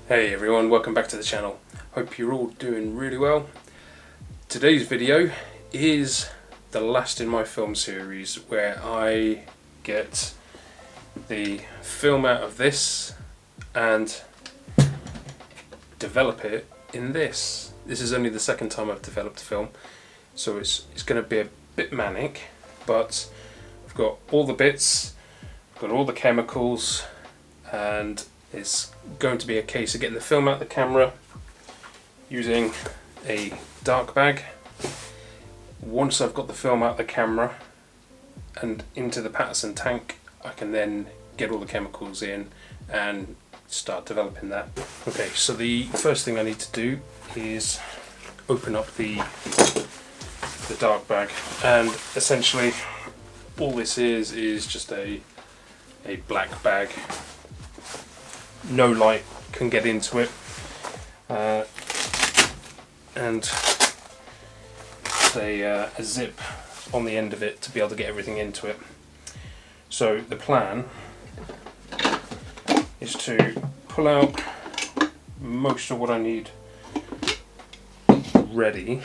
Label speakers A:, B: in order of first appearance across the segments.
A: Hey everyone, welcome back to the channel. Hope you're all doing really well. Today's video is the last in my film series where I get the film out of this and develop it in this. This is only the second time I've developed film, so it's going to be a bit manic, but I've got all the bits, I've got all the chemicals, and it's going to be a case of getting the film out of the camera using a dark bag. Once I've got the film out of the camera and into the Patterson tank, I can then get all the chemicals in and start developing that. Okay, so the first thing I need to do is open up the dark bag, and essentially all this is just a black bag. No light can get into it, and a zip on the end of it to be able to get everything into it. So the plan is to pull out most of what I need ready.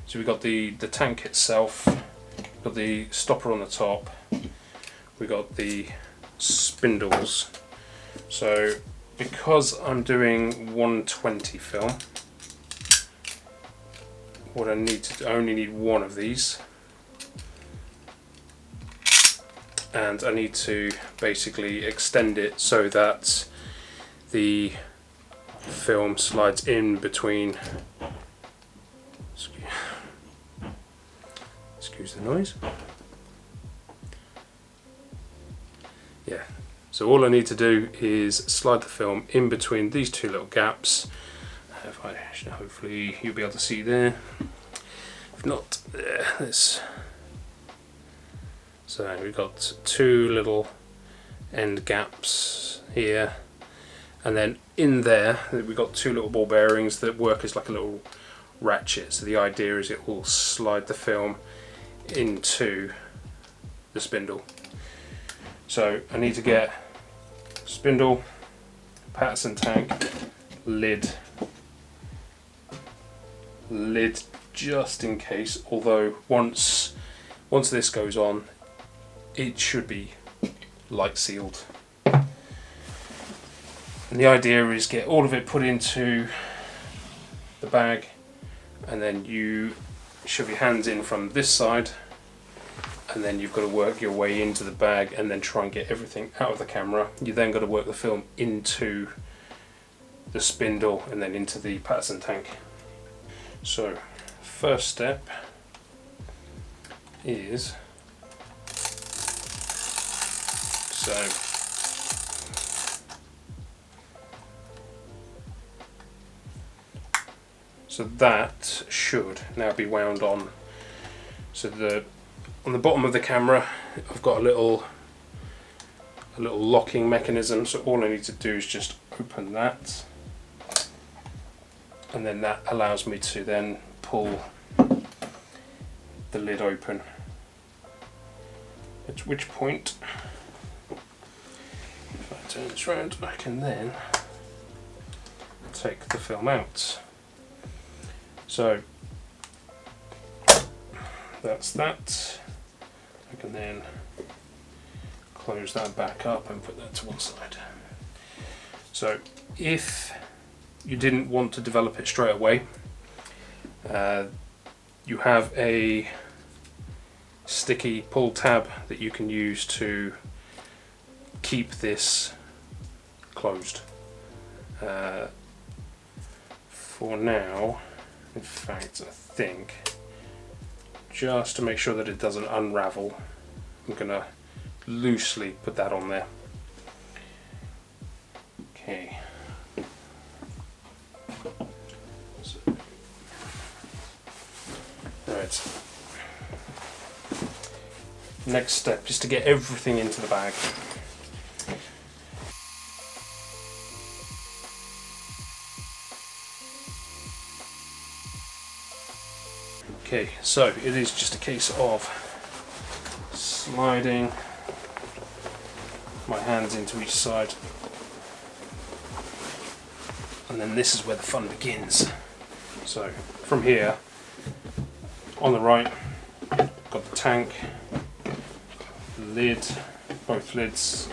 A: So we've got the tank itself, we've got the stopper on the top, we've got the spindles. So because I'm doing 120 film, what I need to do, I only need one of these, and I need to basically extend it so that the film slides in between. Excuse the noise. Yeah. So all I need to do is slide the film in between these two little gaps. Hopefully you'll be able to see there. If not, there. So we've got two little end gaps here, and then in there we've got two little ball bearings that work as like a little ratchet. So the idea is it will slide the film into the spindle. So I need to get spindle, Patterson tank, lid just in case, although once this goes on it should be light sealed. And the idea is get all of it put into the bag, and then you shove your hands in from this side, and then you've got to work your way into the bag and then try and get everything out of the camera. You then got to work the film into the spindle and then into the Patterson tank. So first step is so that should now be wound on. So on the bottom of the camera I've got a little locking mechanism, so all I need to do is just open that, and then that allows me to then pull the lid open, at which point if I turn this round I can then take the film out. So that's that. I can then close that back up and put that to one side. So if you didn't want to develop it straight away, you have a sticky pull tab that you can use to keep this closed. For now, in fact, I think just to make sure that it doesn't unravel, I'm gonna loosely put that on there. Okay. So, right. Next step is to get everything into the bag. Okay, so it is just a case of sliding my hands into each side and then this is where the fun begins. So from here, on the right, got the tank, lid, both lids,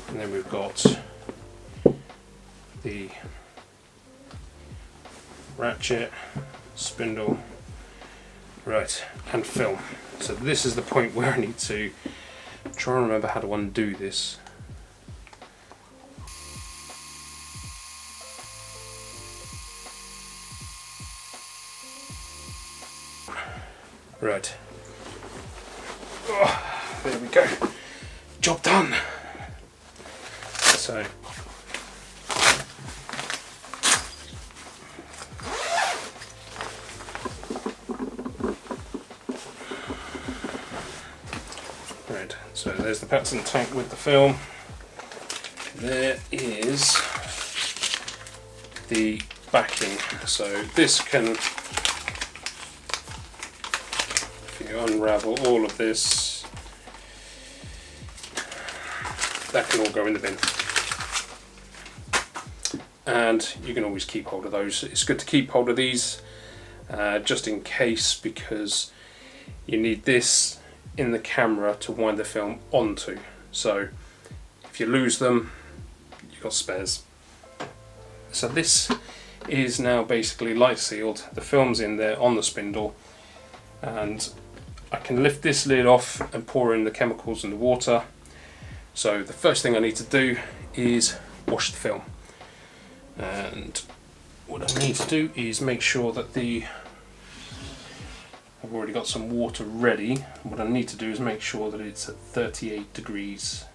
A: and then we've got the ratchet, spindle, right, and film. So this is the point where I need to try and remember how to undo this. Right. Oh, there we go. Job done. So right, so there's the Patterson tank with the film. There is the backing. So this can, if you unravel all of this, that can all go in the bin. And you can always keep hold of those. It's good to keep hold of these just in case, because you need this in the camera to wind the film onto. So if you lose them, you've got spares. So this is now basically light sealed. The film's in there on the spindle, and I can lift this lid off and pour in the chemicals and the water. So the first thing I need to do is wash the film. And what I need to do is make sure that I've already got some water ready. What I need to do is make sure that it's at 38 degrees.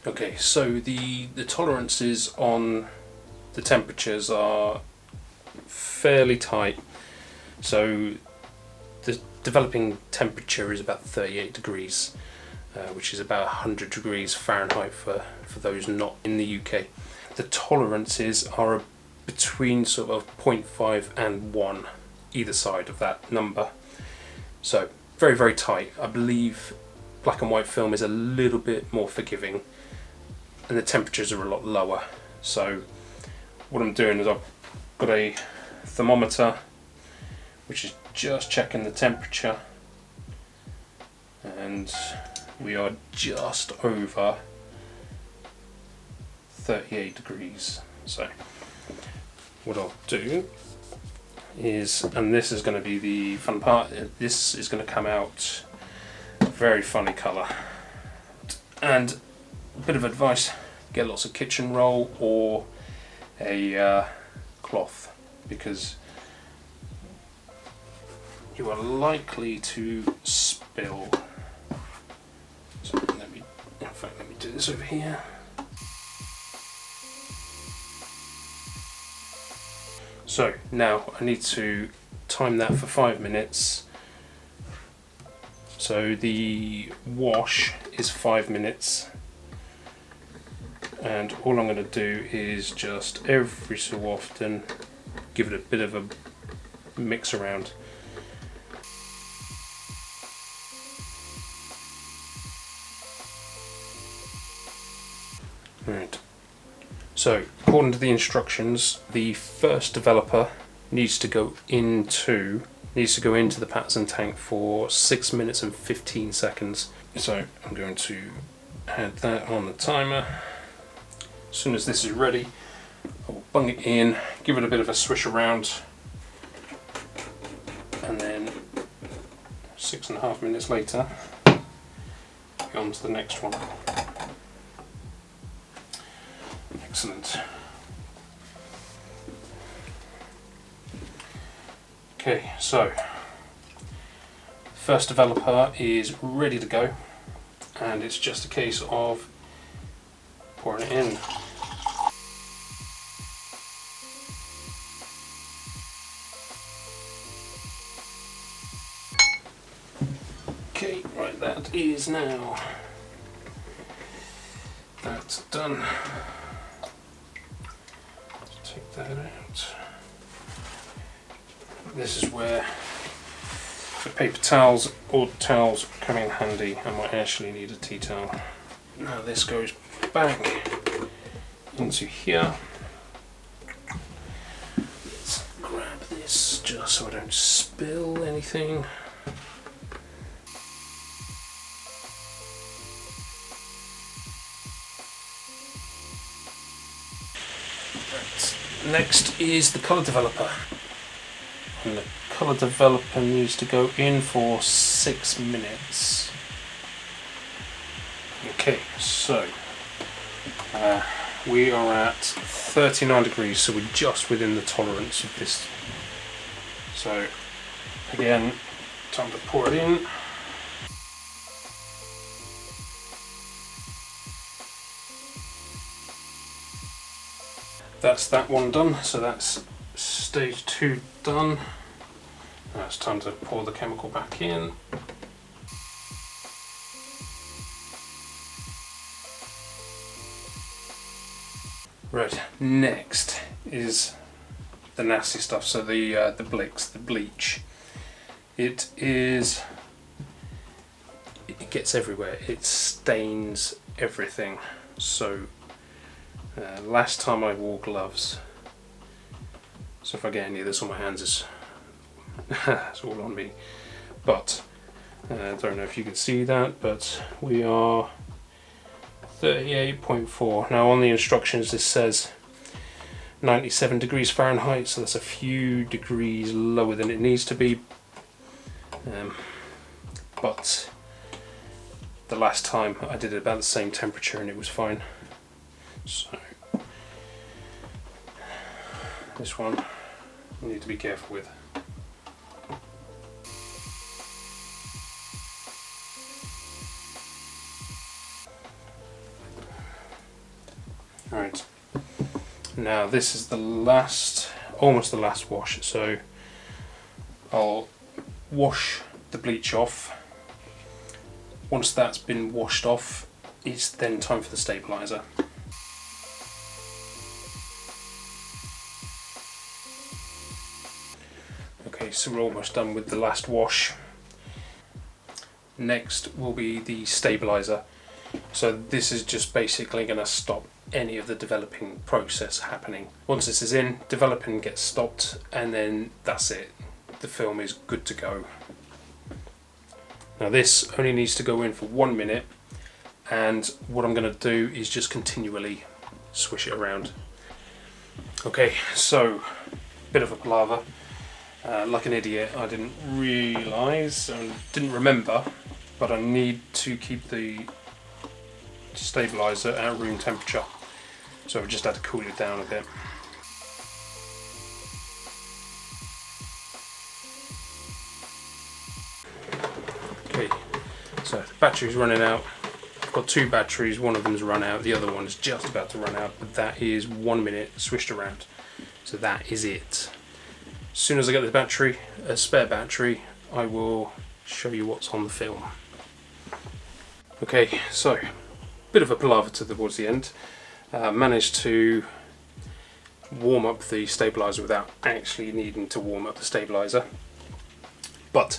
A: Okay, so the tolerances on the temperatures are fairly tight. So the developing temperature is about 38 degrees, which is about 100 degrees Fahrenheit for those not in the UK. The tolerances are between sort of 0.5 and 1 either side of that number. So very, very tight. I believe black and white film is a little bit more forgiving and the temperatures are a lot lower. So what I'm doing is I've got a thermometer which is just checking the temperature, and we are just over 38 degrees. So what I'll do is, and this is going to be the fun part, this is going to come out very funny colour. And a bit of advice, get lots of kitchen roll or a cloth, because you are likely to spill. So let me do this over here. So now I need to time that for 5 minutes. So the wash is 5 minutes, and all I'm going to do is just every so often give it a bit of a mix around. Right. So, according to the instructions, the first developer needs to go into the Patterson tank for 6 minutes and 15 seconds. So I'm going to add that on the timer. As soon as this is ready, I will bung it in, give it a bit of a swish around, and then 6.5 minutes later, go on to the next one. Excellent. Okay, so first developer is ready to go, and it's just a case of pouring it in. Okay, right, that is now that's done. Take that out. This is where the paper towels or towels come in handy. I might actually need a tea towel. Now this goes back into here. just so I don't spill anything. Right. Next is the colour developer. And the colour developer needs to go in for 6 minutes. Okay, so we are at 39 degrees, so we're just within the tolerance of this. So again, time to pour it in. That's that one done, so that's stage 2 done. Now it's time to pour the chemical back in. Right, next is the nasty stuff, so the Blix, the bleach. It gets everywhere, it stains everything. So last time I wore gloves, so if I get any of this on my hands, it's all on me. But I don't know if you can see that, but we are 38.4. Now on the instructions this says 97 degrees Fahrenheit, so that's a few degrees lower than it needs to be. But the last time I did it about the same temperature and it was fine. So this one you need to be careful with. Alright, now this is the last, almost the last wash, so I'll wash the bleach off. Once that's been washed off, it's then time for the stabiliser. Okay, so we're almost done with the last wash. Next will be the stabiliser. So this is just basically going to stop any of the developing process happening. Once this is in, developing gets stopped, and then that's it. The film is good to go. Now this only needs to go in for 1 minute, and what I'm going to do is just continually swish it around. Okay, so bit of a palaver. Like an idiot, I didn't realise and didn't remember, but I need to keep the stabiliser at room temperature, so I've just had to cool it down a bit. Okay, so the battery's running out. I've got 2 batteries, one of them's run out, the other one is just about to run out, but that is 1 minute swished around, so that is it. As soon as I get the battery, a spare battery, I will show you what's on the film. Okay, so bit of a palaver towards the end. Managed to warm up the stabiliser without actually needing to warm up the stabiliser. But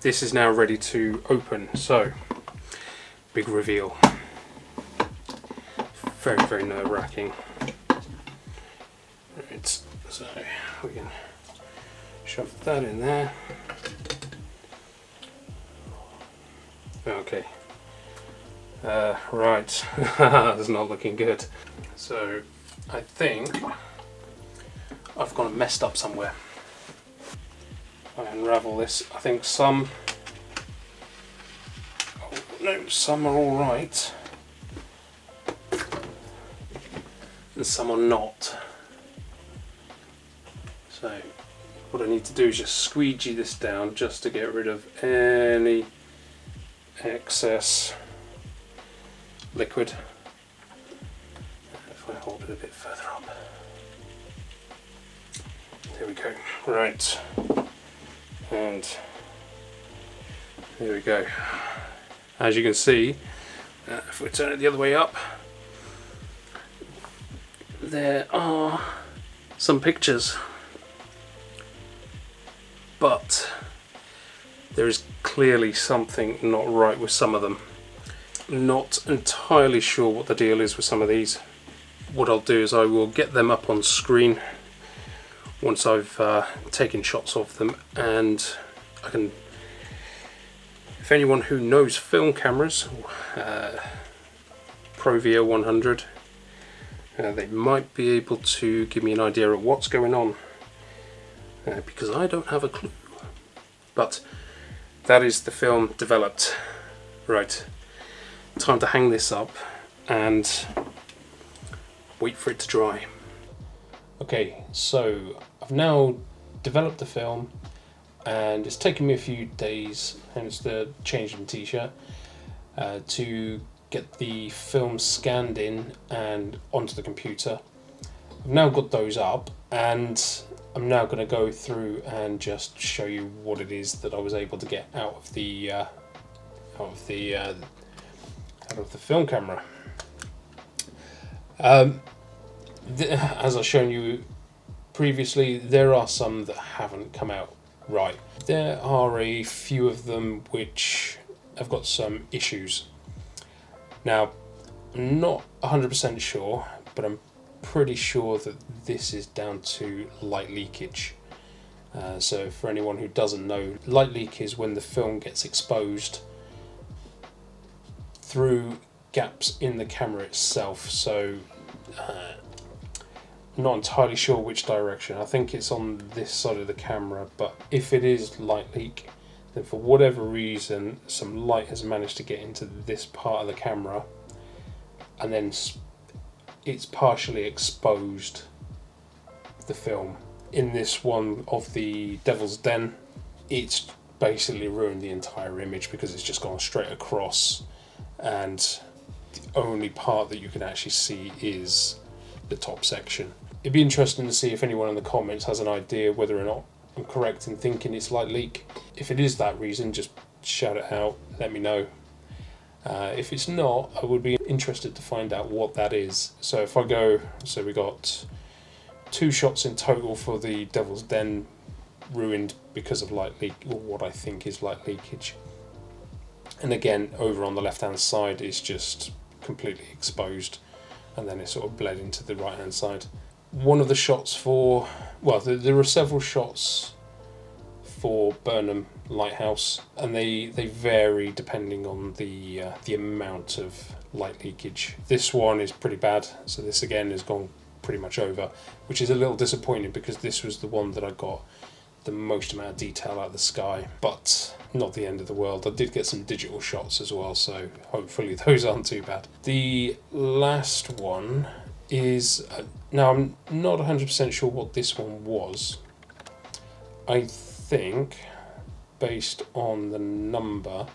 A: this is now ready to open, so big reveal. Very, very nerve-wracking. Right, so we can shove that in there. Okay. Right, that's not looking good. So I think I've got it messed up somewhere. I unravel this. I think some, oh, no, some are all right, and some are not. So what I need to do is just squeegee this down just to get rid of any excess liquid. If I hold it a bit further up. There we go. Right. And there we go. As you can see, if we turn it the other way up, there are some pictures. But there is clearly something not right with some of them. Not entirely sure what the deal is with some of these. What I'll do is I will get them up on screen once I've taken shots of them, and I can, if anyone who knows film cameras, Provia 100, they might be able to give me an idea of what's going on, because I don't have a clue. But that is the film developed. Right, time to hang this up and wait for it to dry. Okay, so I've now developed the film, and it's taken me a few days, hence the change in t-shirt, to get the film scanned in and onto the computer. I've now got those up, and I'm now going to go through and just show you what it is that I was able to get out of the film camera. As I've shown you previously, there are some that haven't come out right. There are a few of them which have got some issues. Now, I'm not 100% sure, but I'm pretty sure that this is down to light leakage. So for anyone who doesn't know, light leak is when the film gets exposed through gaps in the camera itself. So I'm not entirely sure which direction. I think it's on this side of the camera, but if it is light leak, then for whatever reason some light has managed to get into this part of the camera, and then it's partially exposed the film. In this one of the Devil's Den, it's basically ruined the entire image because it's just gone straight across, and the only part that you can actually see is the top section. It'd be interesting to see if anyone in the comments has an idea whether or not I'm correct in thinking it's light leak. If it is that reason, just shout it out, let me know. If it's not, I would be interested to find out what that is. So if I go, so we got 2 shots in total for the Devil's Den ruined because of light leak, or what I think is light leakage. And again, over on the left hand side is just completely exposed, and then it sort of bled into the right hand side. One of the shots for, well, there are several shots for Burnham Lighthouse, and they vary depending on the amount of light leakage. This one is pretty bad, so this again has gone pretty much over, which is a little disappointing because this was the one that I got the most amount of detail out of the sky, but not the end of the world. I did get some digital shots as well, so hopefully those aren't too bad. The last one is, now I'm not 100% sure what this one was. I think, based on the number,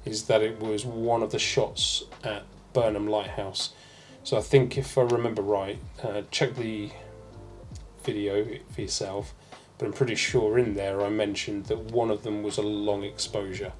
A: is that it was one of the shots at Burnham Lighthouse. So I think, if I remember right, check the video for yourself, but I'm pretty sure in there I mentioned that one of them was a long exposure.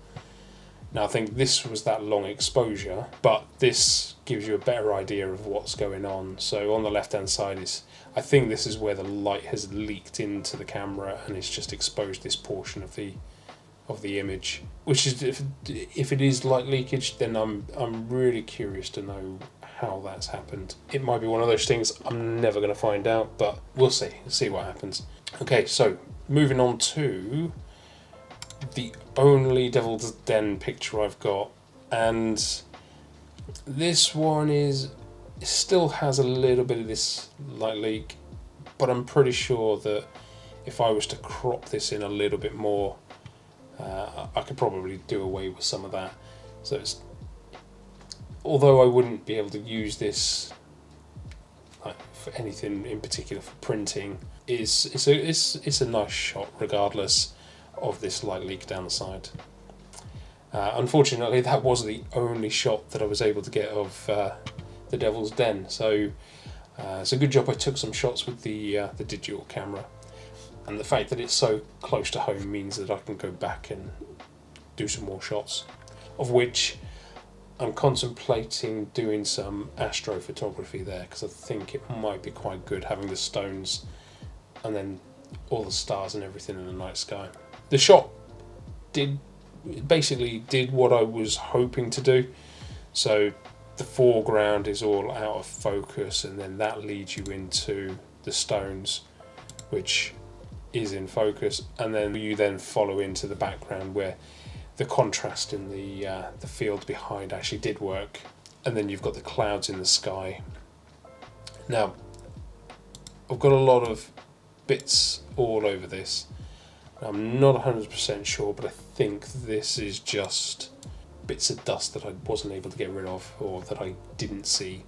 A: Now I think this was that long exposure, but this gives you a better idea of what's going on. So on the left hand side is, I think this is where the light has leaked into the camera and it's just exposed this portion of the image. Which is, if it is light leakage, then I'm really curious to know how that's happened. It might be one of those things I'm never going to find out, but we'll see what happens. Okay, so moving on to the only Devil's Den picture I've got, and this one still has a little bit of this light leak, but I'm pretty sure that if I was to crop this in a little bit more, I could probably do away with some of that. So it's, although I wouldn't be able to use this for anything in particular for printing, it's a nice shot regardless of this light leak down the side. Unfortunately, that was the only shot that I was able to get of the Devil's Den. So it's a good job I took some shots with the digital camera, and the fact that it's so close to home means that I can go back and do some more shots, of which I'm contemplating doing some astrophotography there, because I think it might be quite good having the stones and then all the stars and everything in the night sky. The shot basically did what I was hoping to do. So the foreground is all out of focus, and then that leads you into the stones, which is in focus, and then you then follow into the background where the contrast in the field behind actually did work, and then you've got the clouds in the sky. Now, I've got a lot of bits all over this. I'm not 100% sure, but I think this is just bits of dust that I wasn't able to get rid of, or that I didn't see.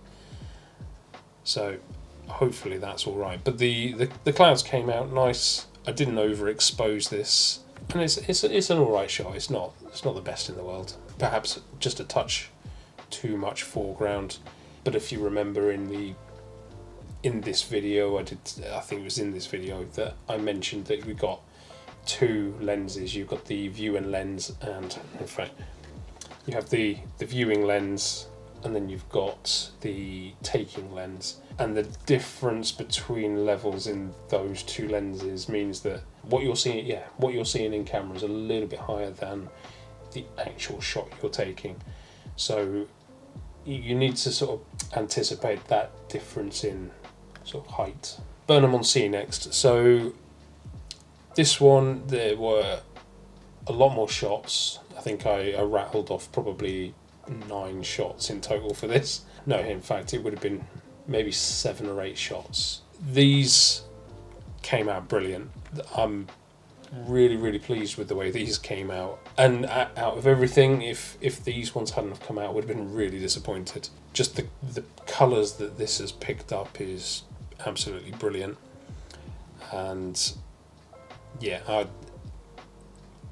A: So hopefully that's all right. But the clouds came out nice. I didn't overexpose this, and it's an all right shot. It's not the best in the world. Perhaps just a touch too much foreground. But if you remember in this video, I think it was in this video that I mentioned that we got two lenses. You've got the viewing lens, and in fact you have the viewing lens, and then you've got the taking lens, and the difference between levels in those two lenses means that what you're seeing in camera is a little bit higher than the actual shot you're taking. So you need to sort of anticipate that difference in sort of height. Burnham-on-Sea next. So this one, there were a lot more shots. I think I rattled off probably 9 shots in total for this. No, in fact it would have been maybe 7 or 8 shots. These came out brilliant. I'm really pleased with the way these came out, and out of everything, if these ones hadn't have come out, I would have been really disappointed. Just the colours that this has picked up is absolutely brilliant, and yeah,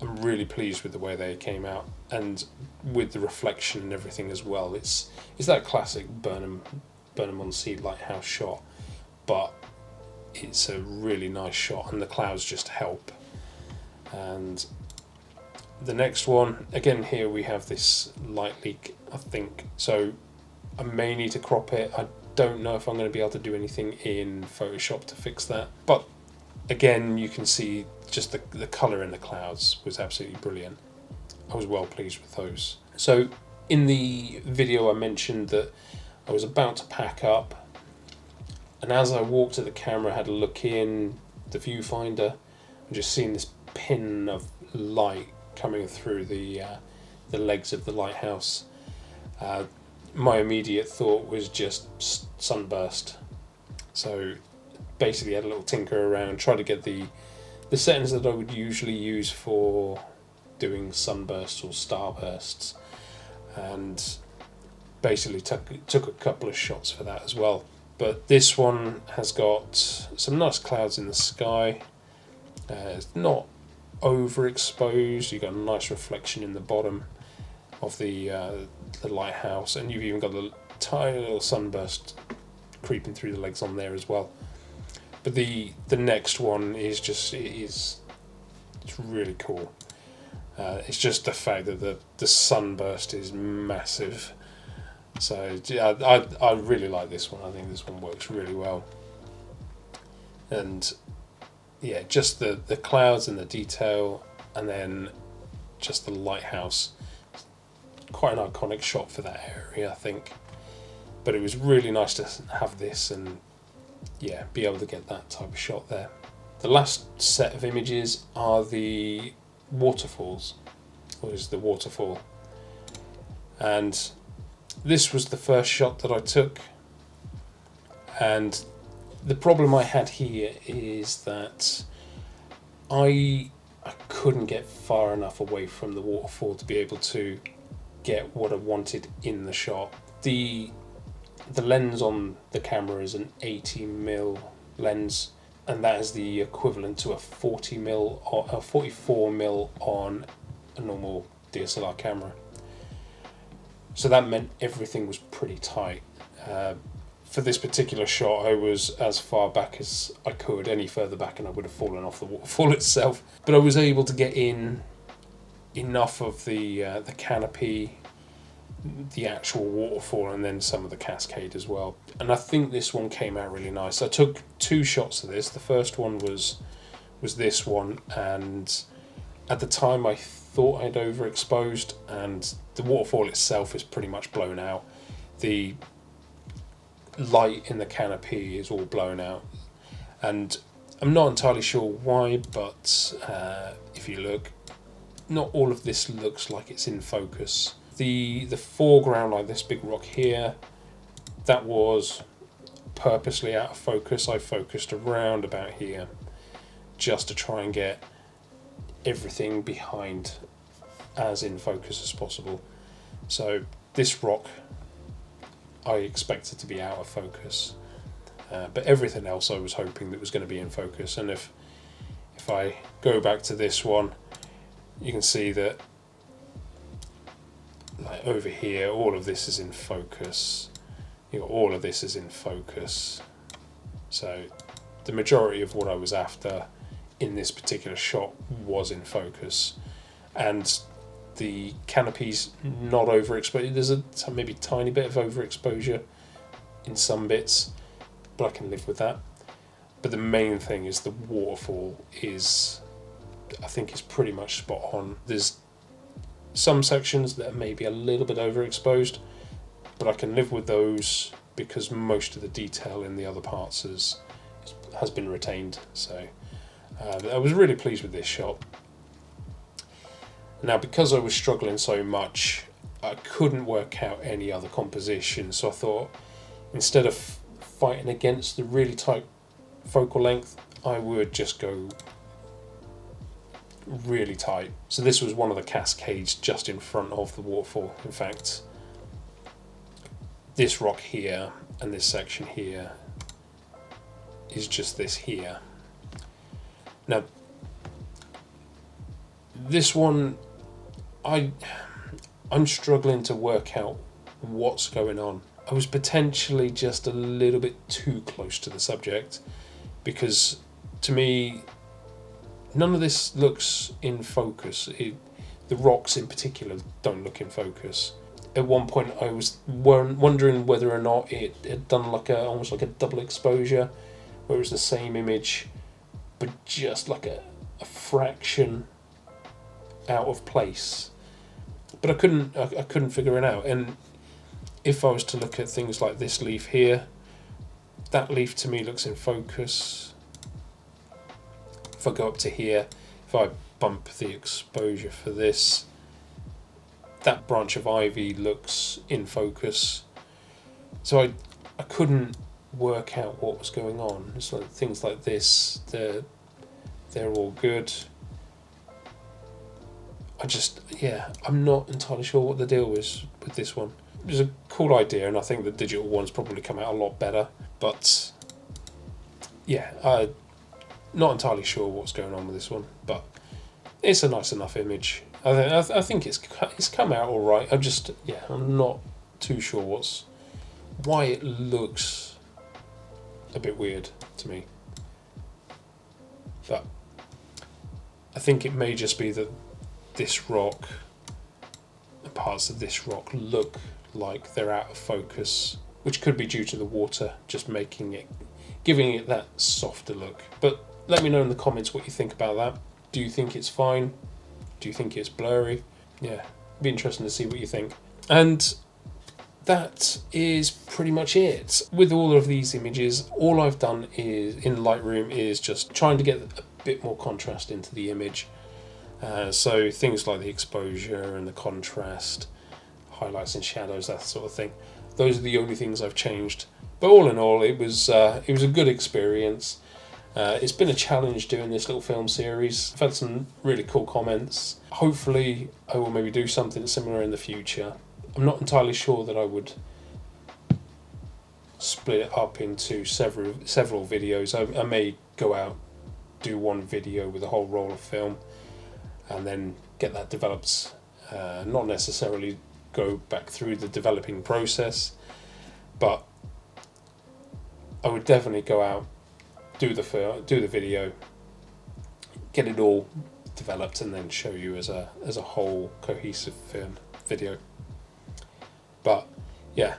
A: I'm really pleased with the way they came out, and with the reflection and everything as well. It's that classic Burnham-on-Sea lighthouse shot, but it's a really nice shot, and the clouds just help. And the next one, again, here we have this light leak, I think, so I may need to crop it. I don't know if I'm going to be able to do anything in Photoshop to fix that, but again, you can see just the colour in the clouds was absolutely brilliant. I was well pleased with those. So in the video I mentioned that I was about to pack up, and as I walked to the camera, I had a look in the viewfinder and just seeing this pin of light coming through the legs of the lighthouse. My immediate thought was just sunburst. So basically had a little tinker around, tried to get the settings that I would usually use for doing sunbursts or starbursts, and basically took a couple of shots for that as well. But this one has got some nice clouds in the sky. It's not overexposed. You've got a nice reflection in the bottom of the lighthouse, and you've even got a tiny little sunburst creeping through the legs on there as well. But the next one is just it's really cool. It's just the fact that the sunburst is massive. So I really like this one. I think this one works really well. And yeah, just the clouds and the detail, and then just the lighthouse. Quite an iconic shot for that area, I think. But it was really nice to have this and yeah, be able to get that type of shot there. The last set of images are the waterfalls, or is the waterfall. And this was the first shot that I took, and the problem I had here is that I couldn't get far enough away from the waterfall to be able to get what I wanted in the shot. The lens on the camera is an 80mm lens, and that is the equivalent to a 40mm or a 44mm on a normal DSLR camera. So that meant everything was pretty tight. For this particular shot, I was as far back as I could. Any further back and I would have fallen off the waterfall itself. But I was able to get in enough of the canopy, the actual waterfall, and then some of the cascade as well. And I think this one came out really nice. I took 2 shots of this. The first one was this one, and at the time I thought I'd overexposed, and the waterfall itself is pretty much blown out. The light in the canopy is all blown out, and I'm not entirely sure why, but if you look, not all of this looks like it's in focus. The foreground, like this big rock here, that was purposely out of focus. I focused around about here just to try and get everything behind as in focus as possible. So this rock I expected to be out of focus, but everything else I was hoping that was going to be in focus. And if I go back to this one, you can see that like over here all of this is in focus. All of this is in focus. So the majority of what I was after in this particular shot was in focus, and the canopy's not overexposed. There's a maybe tiny bit of overexposure in some bits, but I can live with that. But the main thing is the waterfall is, I think, is pretty much spot on. There's some sections that are maybe a little bit overexposed, but I can live with those because most of the detail in the other parts has been retained. So I was really pleased with this shot. Now, because I was struggling so much, I couldn't work out any other composition, so I thought instead of fighting against the really tight focal length, I would just go really tight. So this was one of the cascades just in front of the waterfall. In fact, this rock here and this section here is just this here. Now, this one, I'm struggling to work out what's going on. I was potentially just a little bit too close to the subject, because to me none of this looks in focus. The rocks in particular don't look in focus. At one point I was wondering whether or not it had done like almost like a double exposure, where it was the same image but just like a fraction out of place. But I couldn't figure it out. And if I was to look at things like this leaf here, that leaf to me looks in focus. If I go up to here, if I bump the exposure for this, that branch of ivy looks in focus. So I couldn't work out what was going on. So things like this, they're all good. I'm not entirely sure what the deal is with this one. It was a cool idea, and I think the digital ones probably come out a lot better. But yeah, not entirely sure what's going on with this one, but it's a nice enough image. I think it's come out all right. I'm not too sure why it looks a bit weird to me. But I think it may just be that this rock, the parts of this rock look like they're out of focus, which could be due to the water just giving it that softer look. But let me know in the comments what you think about that. Do you think it's fine? Do you think it's blurry? Yeah, it'd be interesting to see what you think. And that is pretty much it. With all of these images, all I've done is in Lightroom is just trying to get a bit more contrast into the image. So things like the exposure and the contrast, highlights and shadows, that sort of thing. Those are the only things I've changed. But all in all, it was a good experience. It's been a challenge doing this little film series. I've had some really cool comments. Hopefully I will maybe do something similar in the future. I'm not entirely sure that I would split it up into several videos. I may go out, do one video with a whole roll of film, and then get that developed. Not necessarily go back through the developing process, but I would definitely go out, do the video, get it all developed, and then show you as a whole cohesive video. But yeah,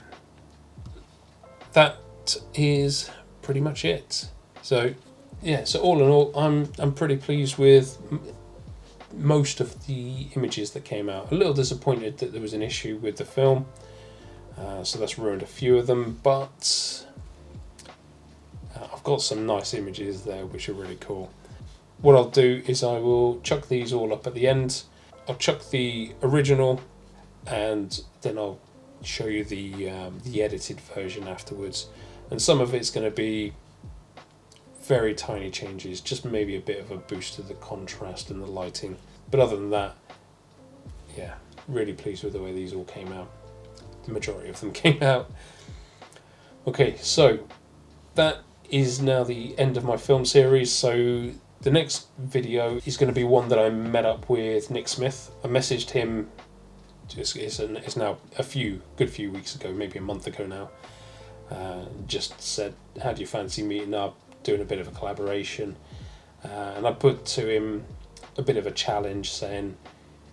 A: that is pretty much it. So yeah, so all in all, I'm pretty pleased with most of the images that came out. A little disappointed that there was an issue with the film, so that's ruined a few of them, but I've got some nice images there which are really cool. What I'll do is I will chuck these all up at the end. I'll chuck the original and then I'll show you the edited version afterwards. And some of it's going to be very tiny changes, just maybe a bit of a boost to the contrast and the lighting. But other than that, yeah, really pleased with the way these all came out. The majority of them came out. Okay, so that is now the end of my film series. So the next video is going to be one that I met up with Nick Smith. I messaged him, it's now a good few weeks ago, maybe a month ago now. Just said, how do you fancy meeting up, doing a bit of a collaboration? And I put to him a bit of a challenge, saying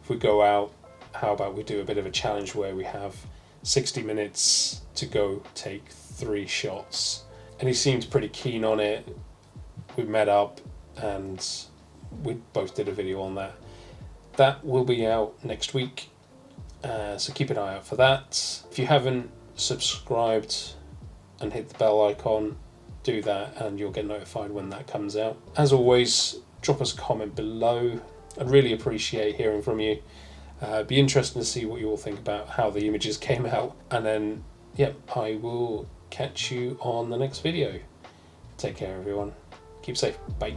A: if we go out, how about we do a bit of a challenge where we have 60 minutes to go take 3 shots. And he seemed pretty keen on it. We met up and we both did a video on that. That will be out next week, so keep an eye out for that. If you haven't subscribed and hit the bell icon, do that and you'll get notified when that comes out. As always, drop us a comment below. I'd really appreciate hearing from you. It'd be interesting to see what you all think about how the images came out. And then, yep, I will catch you on the next video. Take care, everyone. Keep safe. Bye.